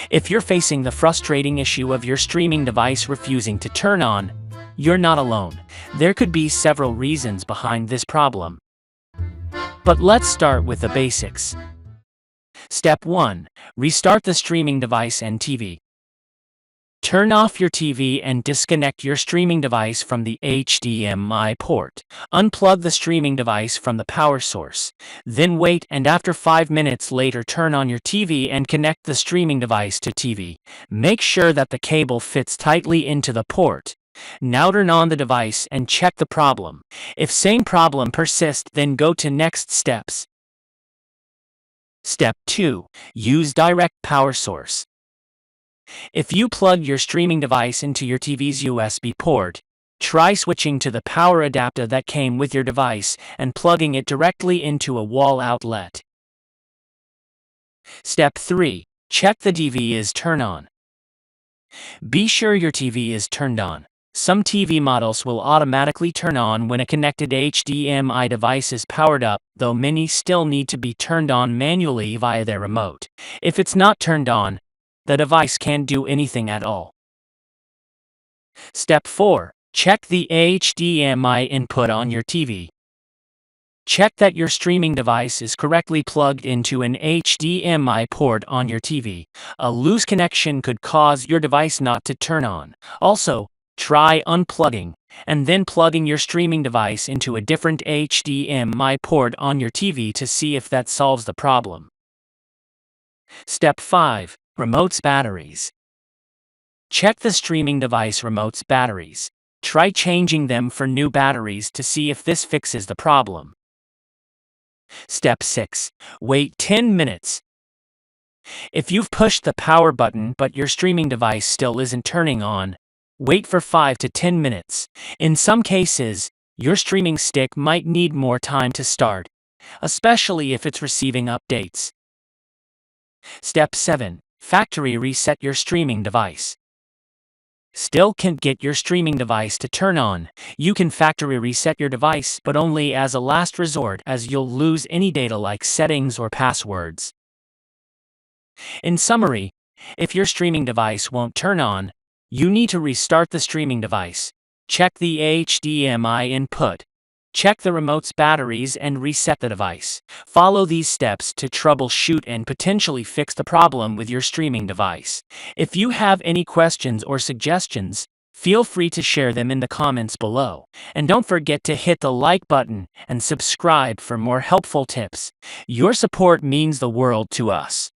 If you're facing the frustrating issue of your streaming device refusing to turn on, you're not alone. There could be several reasons behind this problem. But let's start with the basics. Step 1. Restart the streaming device and TV. Turn off your TV and disconnect your streaming device from the HDMI port. Unplug the streaming device from the power source. Then wait, and after 5 minutes later turn on your TV and connect the streaming device to TV. Make sure that the cable fits tightly into the port. Now turn on the device and check the problem. If same problem persists, then go to next steps. Step 2. Use direct power source. If you plug your streaming device into your TV's USB port, try switching to the power adapter that came with your device and plugging it directly into a wall outlet. Step 3. Check the TV is turned on. Be sure your TV is turned on. Some TV models will automatically turn on when a connected HDMI device is powered up, though many still need to be turned on manually via their remote. If it's not turned on, the device can't do anything at all. Step 4. Check the HDMI input on your TV. Check that your streaming device is correctly plugged into an HDMI port on your TV. A loose connection could cause your device not to turn on. Also, try unplugging and then plugging your streaming device into a different HDMI port on your TV to see if that solves the problem. Step 5. Remote's batteries. Check the streaming device remote's batteries. Try changing them for new batteries to see if this fixes the problem. Step 6. Wait 10 minutes. If you've pushed the power button but your streaming device still isn't turning on, wait for 5 to 10 minutes. In some cases, your streaming stick might need more time to start, especially if it's receiving updates. Step 7. Factory reset your streaming device. Still can't get your streaming device to turn on? You can factory reset your device, but only as a last resort, as you'll lose any data like settings or passwords. In summary, if your streaming device won't turn on, you need to restart the streaming device. Check the HDMI input. Check the remote's batteries and reset the device. Follow these steps to troubleshoot and potentially fix the problem with your streaming device. If you have any questions or suggestions, feel free to share them in the comments below. And don't forget to hit the like button and subscribe for more helpful tips. Your support means the world to us.